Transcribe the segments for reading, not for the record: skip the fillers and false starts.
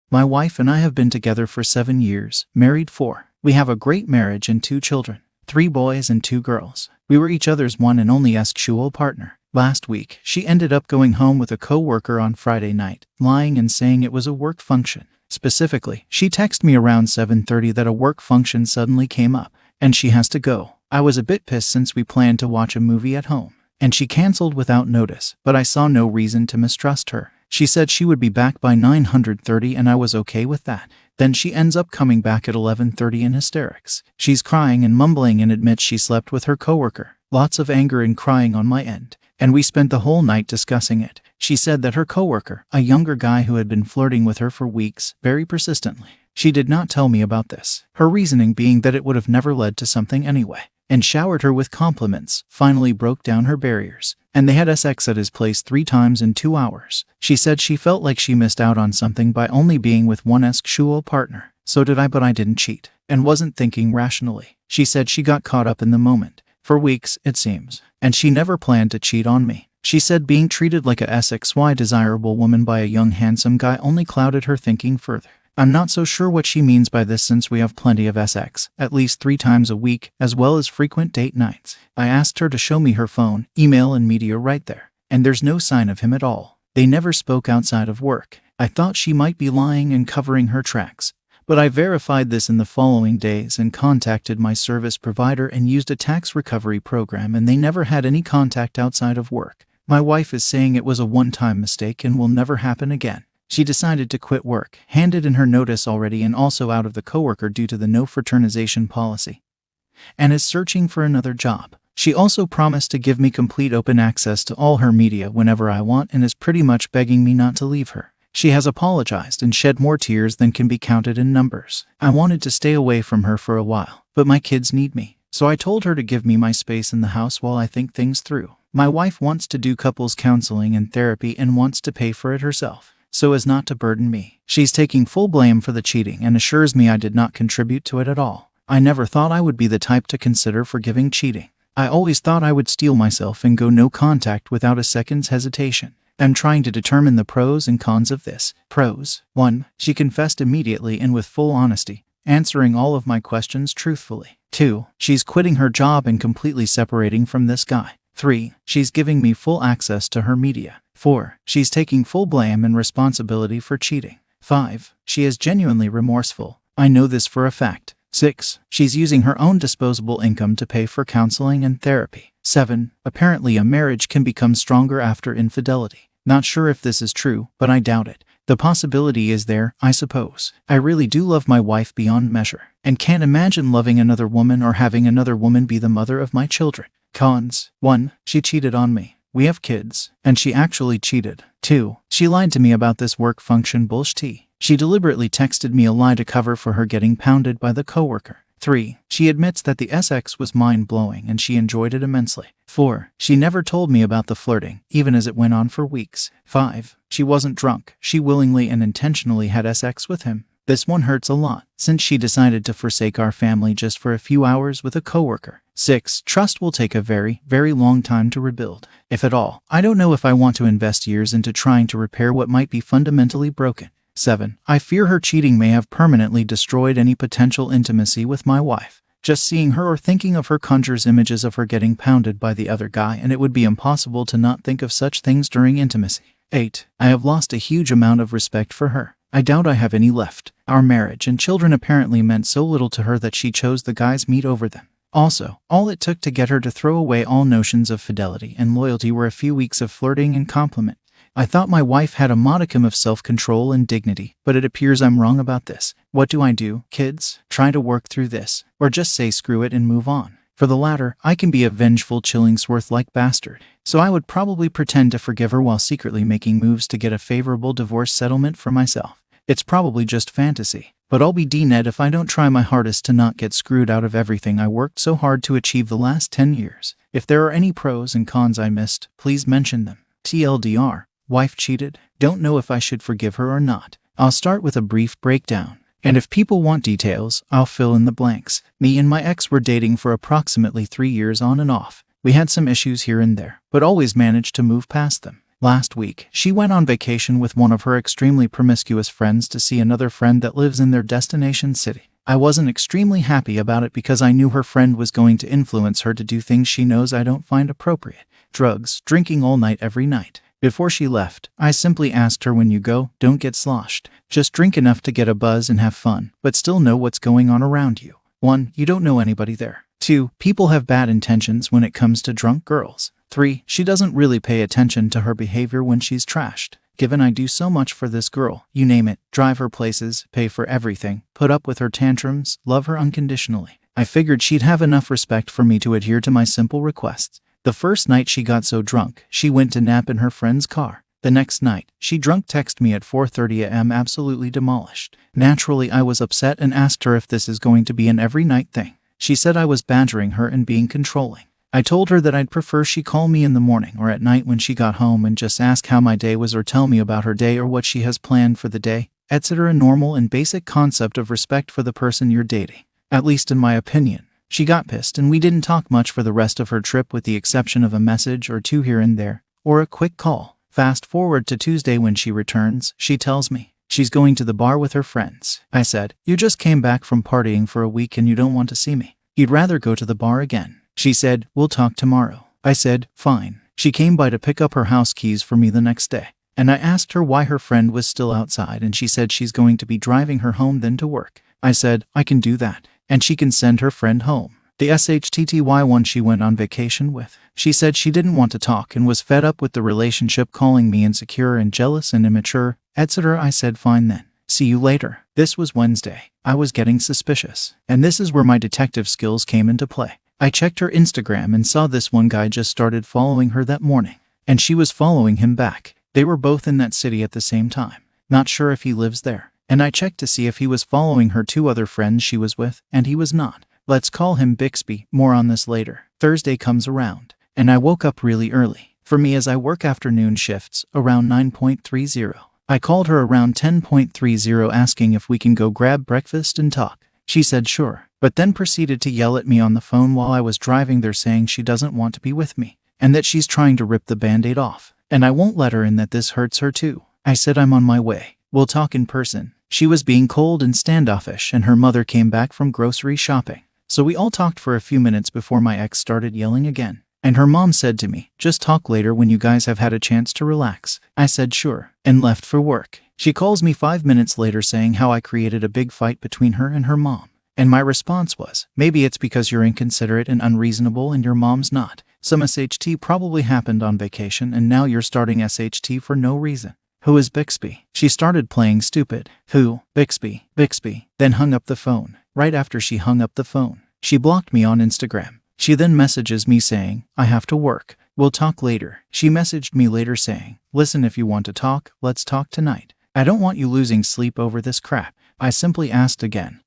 My wife and I have been together for 7 years, married 4. We have a great marriage and 2 children, 3 boys and 2 girls. We were each other's one and only sexual partner. Last week, she ended up going home with a co-worker on Friday night, lying and saying it was a work function. Specifically, she texted me around 7:30 that a work function suddenly came up, and she has to go. I was a bit pissed since we planned to watch a movie at home, and she canceled without notice, but I saw no reason to mistrust her. She said she would be back by 9:30 and I was okay with that. Then she ends up coming back at 11:30 in hysterics. She's crying and mumbling and admits she slept with her coworker. Lots of anger and crying on my end, and we spent the whole night discussing it. She said that her coworker, a younger guy who had been flirting with her for weeks, very persistently. She did not tell me about this, her reasoning being that it would have never led to something anyway, and showered her with compliments, finally broke down her barriers, and they had sex at his place 3 times in 2 hours. She said she felt like she missed out on something by only being with one sexual partner. So did I, but I didn't cheat, and wasn't thinking rationally. She said she got caught up in the moment. For weeks, it seems, and she never planned to cheat on me. She said being treated like a SXY desirable woman by a young handsome guy only clouded her thinking further. I'm not so sure what she means by this since we have plenty of sex, at least 3 times a week, as well as frequent date nights. I asked her to show me her phone, email and media right there, and there's no sign of him at all. They never spoke outside of work. I thought she might be lying and covering her tracks, but I verified this in the following days and contacted my service provider and used a tax recovery program, and they never had any contact outside of work. My wife is saying it was a one-time mistake and will never happen again. She decided to quit work, handed in her notice already and also out of the coworker due to the no fraternization policy, and is searching for another job. She also promised to give me complete open access to all her media whenever I want and is pretty much begging me not to leave her. She has apologized and shed more tears than can be counted in numbers. I wanted to stay away from her for a while, but my kids need me, so I told her to give me my space in the house while I think things through. My wife wants to do couples counseling and therapy and wants to pay for it herself, so as not to burden me. She's taking full blame for the cheating and assures me I did not contribute to it at all. I never thought I would be the type to consider forgiving cheating. I always thought I would steel myself and go no contact without a second's hesitation. I'm trying to determine the pros and cons of this. Pros: 1. She confessed immediately and with full honesty, answering all of my questions truthfully. 2. She's quitting her job and completely separating from this guy. 3. She's giving me full access to her media. 4. She's taking full blame and responsibility for cheating. 5. She is genuinely remorseful. I know this for a fact. 6. She's using her own disposable income to pay for counseling and therapy. 7. Apparently a marriage can become stronger after infidelity. Not sure if this is true, but I doubt it. The possibility is there, I suppose. I really do love my wife beyond measure, and can't imagine loving another woman or having another woman be the mother of my children. Cons: 1. She cheated on me. We have kids, and she actually cheated. 2. She lied to me about this work function bullshit. She deliberately texted me a lie to cover for her getting pounded by the coworker. 3. She admits that the sex was mind-blowing and she enjoyed it immensely. 4. She never told me about the flirting, even as it went on for weeks. 5. She wasn't drunk. She willingly and intentionally had sex with him. This one hurts a lot, since she decided to forsake our family just for a few hours with a coworker. 6. Trust will take a very, very long time to rebuild, if at all. I don't know if I want to invest years into trying to repair what might be fundamentally broken. 7. I fear her cheating may have permanently destroyed any potential intimacy with my wife. Just seeing her or thinking of her conjures images of her getting pounded by the other guy, and it would be impossible to not think of such things during intimacy. 8. I have lost a huge amount of respect for her. I doubt I have any left. Our marriage and children apparently meant so little to her that she chose the guy's meat over them. Also, all it took to get her to throw away all notions of fidelity and loyalty were a few weeks of flirting and compliment. I thought my wife had a modicum of self-control and dignity, but it appears I'm wrong about this. What do I do, kids? Try to work through this, or just say screw it and move on? For the latter, I can be a vengeful Chillingsworth-like bastard, so I would probably pretend to forgive her while secretly making moves to get a favorable divorce settlement for myself. It's probably just fantasy, but I'll be D-Ned if I don't try my hardest to not get screwed out of everything I worked so hard to achieve the last 10 years. If there are any pros and cons I missed, please mention them. TLDR. Wife cheated? Don't know if I should forgive her or not. I'll start with a brief breakdown, and if people want details, I'll fill in the blanks. Me and my ex were dating for approximately 3 years on and off. We had some issues here and there, but always managed to move past them. Last week, she went on vacation with one of her extremely promiscuous friends to see another friend that lives in their destination city. I wasn't extremely happy about it because I knew her friend was going to influence her to do things she knows I don't find appropriate. Drugs, drinking all night every night. Before she left, I simply asked her, when you go, don't get sloshed. Just drink enough to get a buzz and have fun, but still know what's going on around you. 1. You don't know anybody there. 2. People have bad intentions when it comes to drunk girls. 3. She doesn't really pay attention to her behavior when she's trashed. Given I do so much for this girl, you name it, drive her places, pay for everything, put up with her tantrums, love her unconditionally, I figured she'd have enough respect for me to adhere to my simple requests. The first night she got so drunk, she went to nap in her friend's car. The next night, she drunk texted me at 4:30 a.m. absolutely demolished. Naturally, I was upset and asked her if this is going to be an every night thing. She said I was badgering her and being controlling. I told her that I'd prefer she call me in the morning or at night when she got home and just ask how my day was or tell me about her day or what she has planned for the day, etc. Normal and basic concept of respect for the person you're dating. At least in my opinion. She got pissed and we didn't talk much for the rest of her trip with the exception of a message or two here and there, or a quick call. Fast forward to Tuesday when she returns, she tells me she's going to the bar with her friends. I said, you just came back from partying for a week and you don't want to see me. You'd rather go to the bar again. She said, we'll talk tomorrow. I said, fine. She came by to pick up her house keys for me the next day, and I asked her why her friend was still outside and she said she's going to be driving her home then to work. I said, I can do that, and she can send her friend home. The SHTTY one she went on vacation with. She said she didn't want to talk and was fed up with the relationship, calling me insecure and jealous and immature, etc. I said, fine then. See you later. This was Wednesday. I was getting suspicious, and this is where my detective skills came into play. I checked her Instagram and saw this one guy just started following her that morning, and she was following him back. They were both in that city at the same time. Not sure if he lives there. And I checked to see if he was following her two other friends she was with, and he was not. Let's call him Bixby. More on this later. Thursday comes around, and I woke up really early. For me, as I work afternoon shifts, around 9:30. I called her around 10:30 asking if we can go grab breakfast and talk. She said sure, but then proceeded to yell at me on the phone while I was driving there, saying she doesn't want to be with me, and that she's trying to rip the band-aid off, and I won't let her in, that this hurts her too. I said I'm on my way. We'll talk in person. She was being cold and standoffish, and her mother came back from grocery shopping. So we all talked for a few minutes before my ex started yelling again. And her mom said to me, just talk later when you guys have had a chance to relax. I said sure, and left for work. She calls me 5 minutes later saying how I created a big fight between her and her mom. And my response was, maybe it's because you're inconsiderate and unreasonable and your mom's not. Some SHT probably happened on vacation and now you're starting SHT for no reason. Who is Bixby? She started playing stupid. Who? Bixby. Bixby. Then hung up the phone. Right after she hung up the phone, she blocked me on Instagram. She then messages me saying, I have to work. We'll talk later. She messaged me later saying, listen, if you want to talk, let's talk tonight. I don't want you losing sleep over this crap. I simply asked again,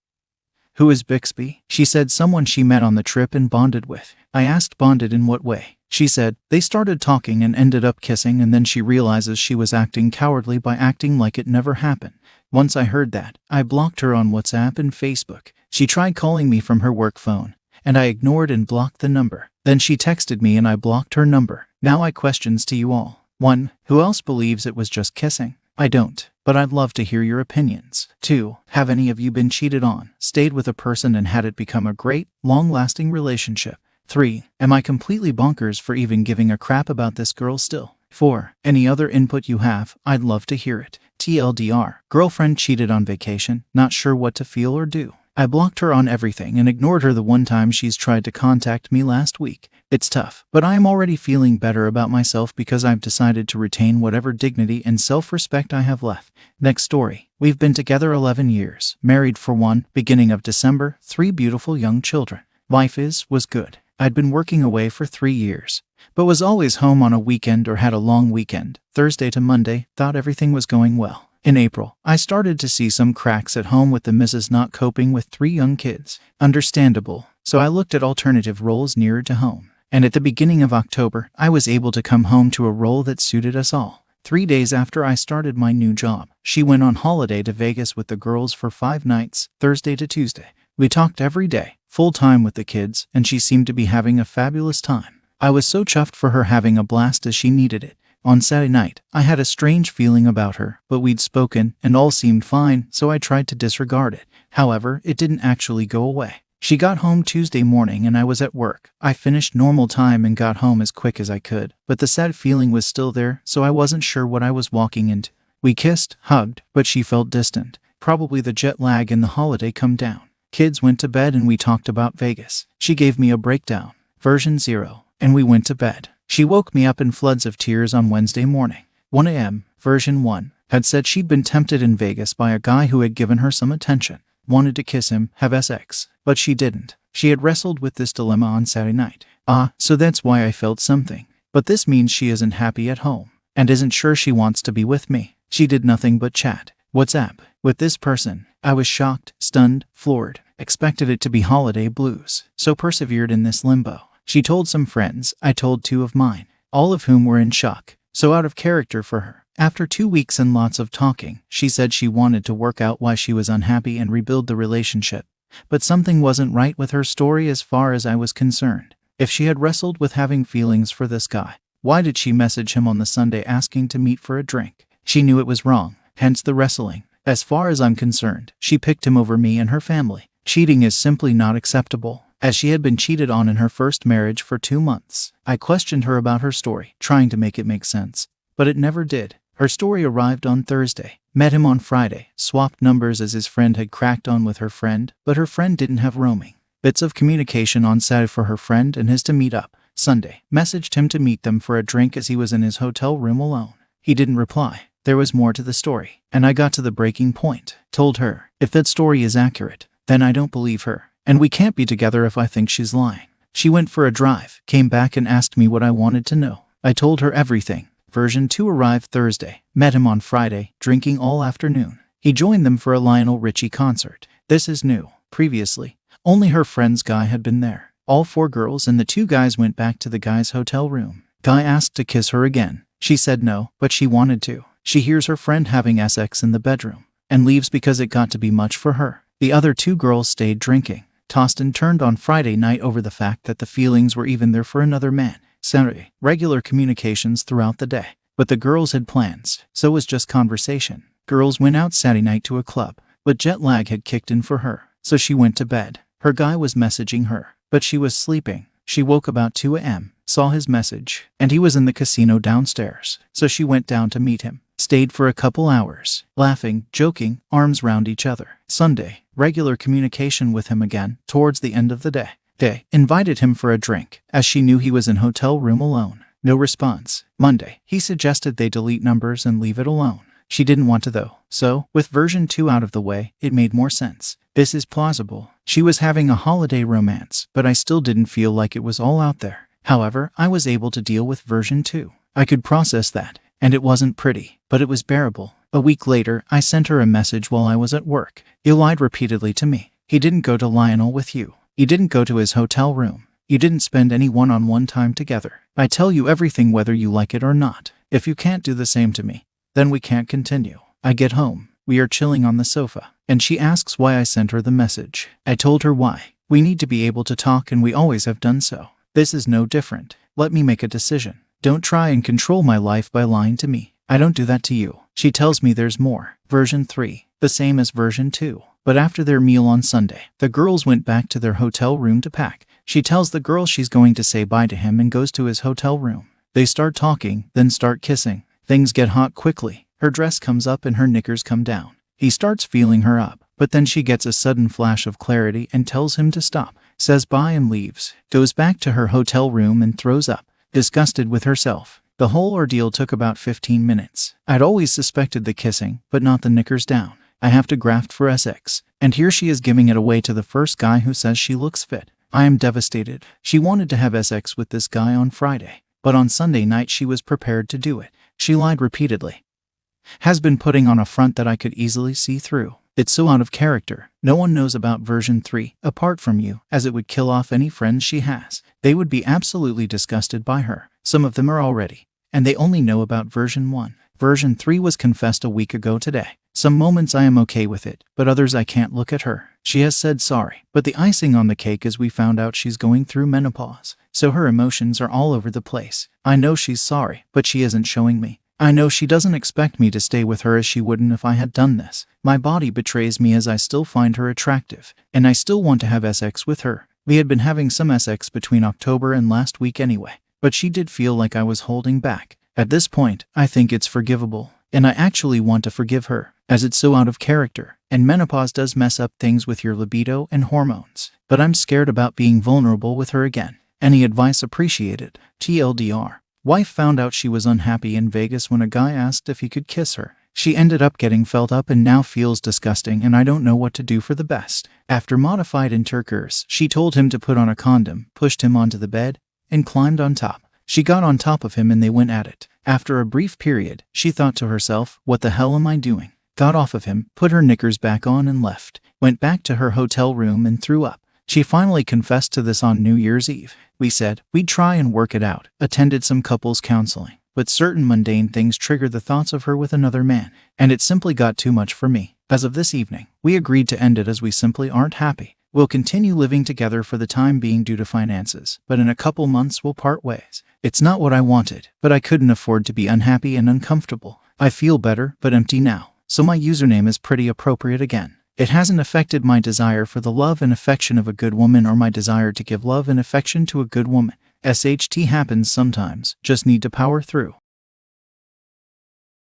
who is Bixby? She said someone she met on the trip and bonded with. I asked, bonded in what way? She said, they started talking and ended up kissing, and then she realizes she was acting cowardly by acting like it never happened. Once I heard that, I blocked her on WhatsApp and Facebook. She tried calling me from her work phone, and I ignored and blocked the number. Then she texted me and I blocked her number. Now I questions to you all. 1. Who else believes it was just kissing? I don't, but I'd love to hear your opinions. 2. Have any of you been cheated on, stayed with a person and had it become a great, long-lasting relationship? 3. Am I completely bonkers for even giving a crap about this girl still? 4. Any other input you have, I'd love to hear it. TLDR, girlfriend cheated on vacation, not sure what to feel or do. I blocked her on everything and ignored her the one time she's tried to contact me last week. It's tough, but I am already feeling better about myself because I've decided to retain whatever dignity and self-respect I have left. Next story. We've been together 11 years, married for 1, beginning of December, 3 beautiful young children. Life was good. I'd been working away for 3 years, but was always home on a weekend or had a long weekend, Thursday to Monday, thought everything was going well. In April, I started to see some cracks at home with the missus not coping with 3 young kids. Understandable, so I looked at alternative roles nearer to home. And at the beginning of October, I was able to come home to a role that suited us all. 3 days after I started my new job, she went on holiday to Vegas with the girls for 5 nights, Thursday to Tuesday. We talked every day, full time with the kids, and she seemed to be having a fabulous time. I was so chuffed for her having a blast as she needed it. On Saturday night, I had a strange feeling about her, but we'd spoken, and all seemed fine, so I tried to disregard it. However, it didn't actually go away. She got home Tuesday morning and I was at work. I finished normal time and got home as quick as I could, but the sad feeling was still there, so I wasn't sure what I was walking into. We kissed, hugged, but she felt distant. Probably the jet lag and the holiday come down. Kids went to bed and we talked about Vegas. She gave me a breakdown, version 0, and we went to bed. She woke me up in floods of tears on Wednesday morning. 1 a.m., version 1, had said she'd been tempted in Vegas by a guy who had given her some attention. Wanted to kiss him, have sex, but she didn't. She had wrestled with this dilemma on Saturday night. So that's why I felt something. But this means she isn't happy at home, and isn't sure she wants to be with me. She did nothing but chat, WhatsApp, with this person. I was shocked, stunned, floored, expected it to be holiday blues, so persevered in this limbo. She told some friends, I told 2 of mine, all of whom were in shock, so out of character for her. After 2 weeks and lots of talking, she said she wanted to work out why she was unhappy and rebuild the relationship. But something wasn't right with her story as far as I was concerned. If she had wrestled with having feelings for this guy, why did she message him on the Sunday asking to meet for a drink? She knew it was wrong, hence the wrestling. As far as I'm concerned, she picked him over me and her family. Cheating is simply not acceptable, as she had been cheated on in her first marriage for 2 months. I questioned her about her story, trying to make it make sense, but it never did. Her story arrived on Thursday. Met him on Friday, swapped numbers as his friend had cracked on with her friend, but her friend didn't have roaming. Bits of communication on Saturday for her friend and his to meet up. Sunday, messaged him to meet them for a drink as he was in his hotel room alone. He didn't reply. There was more to the story, and I got to the breaking point. Told her, if that story is accurate, then I don't believe her, and we can't be together if I think she's lying. She went for a drive, came back and asked me what I wanted to know. I told her everything. Version 2 arrived Thursday. Met him on Friday, drinking all afternoon. He joined them for a Lionel Richie concert. This is new. Previously, only her friend's guy had been there. All 4 girls and the 2 guys went back to the guy's hotel room. Guy asked to kiss her again. She said no, but she wanted to. She hears her friend having sex in the bedroom, and leaves because it got to be much for her. The other 2 girls stayed drinking, tossed and turned on Friday night over the fact that the feelings were even there for another man. Saturday, regular communications throughout the day. But the girls had plans, so it was just conversation. Girls went out Saturday night to a club, but jet lag had kicked in for her, so she went to bed. Her guy was messaging her, but she was sleeping. She woke about 2 a.m., saw his message, and he was in the casino downstairs, so she went down to meet him. Stayed for a couple hours, laughing, joking, arms round each other. Sunday, regular communication with him again, towards the end of the day. Invited him for a drink, as she knew he was in hotel room alone. No response. Monday, he suggested they delete numbers and leave it alone. She didn't want to though, so, with version 2 out of the way, it made more sense. This is plausible. She was having a holiday romance, but I still didn't feel like it was all out there. However, I was able to deal with version 2. I could process that, and it wasn't pretty, but it was bearable. A week later, I sent her a message while I was at work. He lied repeatedly to me. He didn't go to Lionel with you. You didn't go to his hotel room. You didn't spend any one-on-one time together. I tell you everything whether you like it or not. If you can't do the same to me, then we can't continue. I get home. We are chilling on the sofa, and she asks why I sent her the message. I told her why. We need to be able to talk and we always have done so. This is no different. Let me make a decision. Don't try and control my life by lying to me. I don't do that to you. She tells me there's more. Version 3. The same as version 2. But after their meal on Sunday, the girls went back to their hotel room to pack. She tells the girl she's going to say bye to him and goes to his hotel room. They start talking, then start kissing. Things get hot quickly. Her dress comes up and her knickers come down. He starts feeling her up, but then she gets a sudden flash of clarity and tells him to stop, says bye and leaves, goes back to her hotel room and throws up, disgusted with herself. The whole ordeal took about 15 minutes. I'd always suspected the kissing, but not the knickers down. I have to graft for SX, and here she is giving it away to the first guy who says she looks fit. I am devastated. She wanted to have SX with this guy on Friday, but on Sunday night she was prepared to do it. She lied repeatedly. Has been putting on a front that I could easily see through. It's so out of character. No one knows about version 3, apart from you, as it would kill off any friends she has. They would be absolutely disgusted by her. Some of them are already, and they only know about version 1. Version 3 was confessed a week ago today. Some moments I am okay with it, but others I can't look at her. She has said sorry, but the icing on the cake is we found out she's going through menopause, so her emotions are all over the place. I know she's sorry, but she isn't showing me. I know she doesn't expect me to stay with her as she wouldn't if I had done this. My body betrays me as I still find her attractive, and I still want to have sex with her. We had been having some sex between October and last week anyway, but she did feel like I was holding back. At this point, I think it's forgivable, and I actually want to forgive her, as it's so out of character, and menopause does mess up things with your libido and hormones. But I'm scared about being vulnerable with her again. Any advice appreciated. TLDR. Wife found out she was unhappy in Vegas when a guy asked if he could kiss her. She ended up getting felt up and now feels disgusting, and I don't know what to do for the best. After modified intercourse, she told him to put on a condom, pushed him onto the bed, and climbed on top. She got on top of him and they went at it. After a brief period, she thought to herself, what the hell am I doing? Got off of him, put her knickers back on and left. Went back to her hotel room and threw up. She finally confessed to this on New Year's Eve. We said we'd try and work it out, attended some couples counseling, but certain mundane things triggered the thoughts of her with another man, and it simply got too much for me. As of this evening, we agreed to end it as we simply aren't happy. We'll continue living together for the time being due to finances, but in a couple months we'll part ways. It's not what I wanted, but I couldn't afford to be unhappy and uncomfortable. I feel better, but empty now, so my username is pretty appropriate again. It hasn't affected my desire for the love and affection of a good woman or my desire to give love and affection to a good woman. SHT happens sometimes, just need to power through.